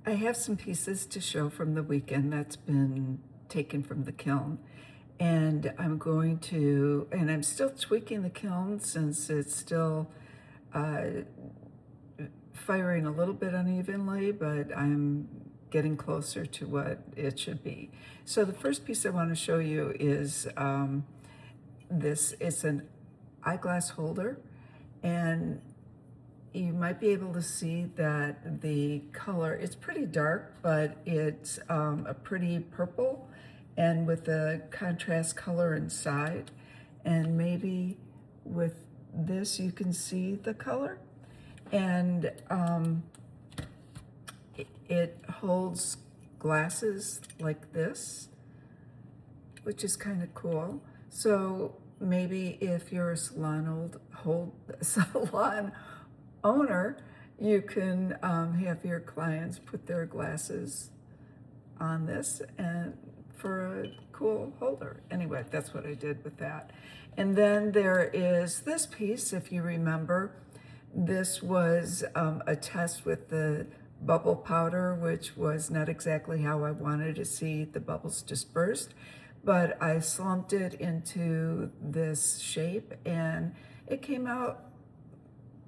I have some pieces to show from the weekend that's been taken from the kiln. And I'm still tweaking the kiln since it's still firing a little bit unevenly, but I'm getting closer to what it should be. So the first piece I want to show you is this. It's an eyeglass holder, and you might be able to see that the color, it's pretty dark, but it's a pretty purple and with a contrast color inside. And maybe with this you can see the color. And it holds glasses like this, which is kind of cool. So maybe if you're a salon owner, you can have your clients put their glasses on this and for a cool holder. Anyway, that's what I did with that. And then there is this piece, if you remember. This was a test with the bubble powder, which was not exactly how I wanted to see the bubbles dispersed, but I slumped it into this shape and it came out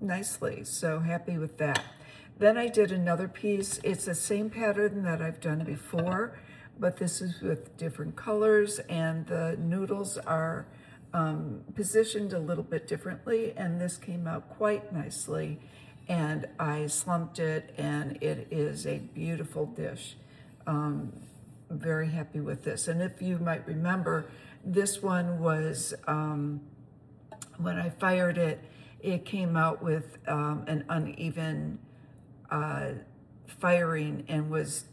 nicely, so happy with that. Then I did another piece. It's the same pattern that I've done before, but this is with different colors, and the noodles are positioned a little bit differently, and this came out quite nicely, and I slumped it, and it is a beautiful dish. Very happy with this. And if you might remember, this one was, when I fired it, it came out with an uneven firing and was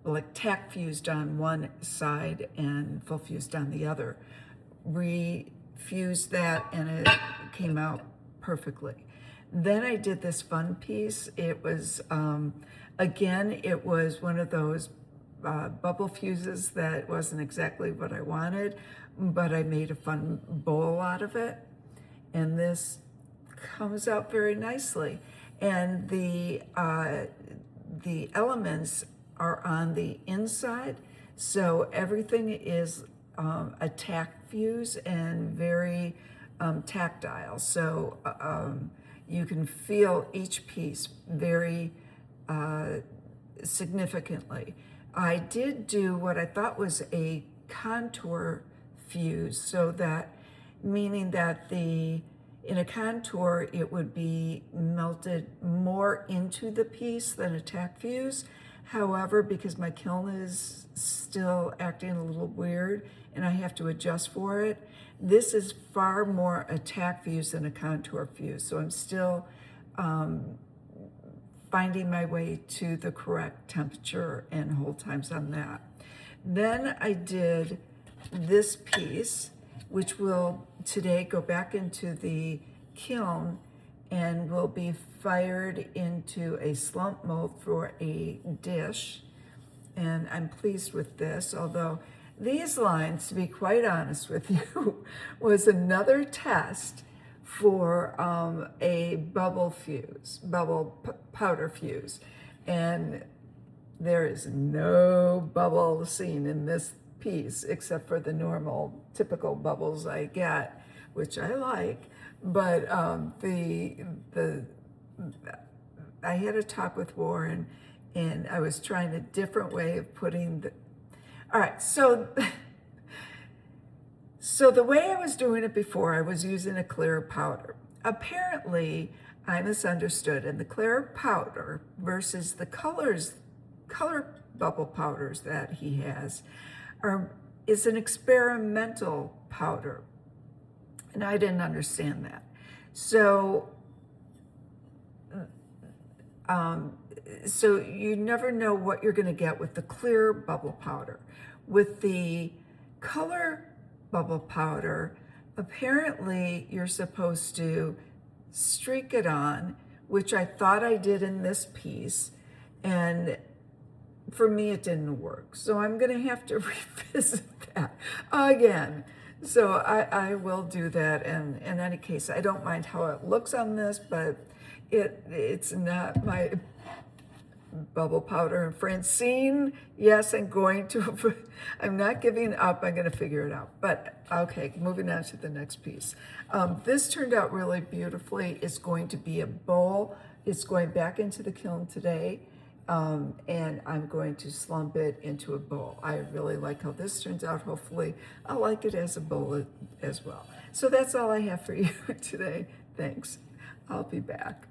like tack fused on one side and full fused on the other. Refused that and it came out perfectly. Then I did this fun piece. It was, again, it was one of those bubble fuses that wasn't exactly what I wanted, but I made a fun bowl out of it. And this comes out very nicely. And the elements are on the inside, so everything is a tack fuse and very tactile. So you can feel each piece very significantly. I did do what I thought was a contour fuse, so that, meaning that in a contour, it would be melted more into the piece than a tack fuse. However, because my kiln is still acting a little weird and I have to adjust for it, this is far more a tack fuse than a contour fuse. So I'm still finding my way to the correct temperature and hold times on that. Then I did this piece, which will today go back into the kiln and will be fired into a slump mold for a dish. And I'm pleased with this, although these lines, to be quite honest with you, was another test for a bubble powder fuse. And there is no bubble seen in this piece except for the normal typical bubbles I get, which I like. But I had a talk with Warren, and I was trying a different way of putting the, all right, so the way I was doing it before, I was using a clear powder. Apparently, I misunderstood, and the clear powder versus the color bubble powders that he has is an experimental powder, and I didn't understand that. So so you never know what you're going to get with the clear bubble powder. With the color bubble powder, apparently you're supposed to streak it on, which I thought I did in this piece, and for me it didn't work. So I'm going to have to revisit that again. So I will do that, and in any case, I don't mind how it looks on this, but it's not bubble powder. And Francine, yes, I'm going to, I'm not giving up. I'm going to figure it out. But okay, moving on to the next piece. This turned out really beautifully. It's going to be a bowl. It's going back into the kiln today. And I'm going to slump it into a bowl. I really like how this turns out. Hopefully I'll like it as a bowl as well. So that's all I have for you today. Thanks. I'll be back.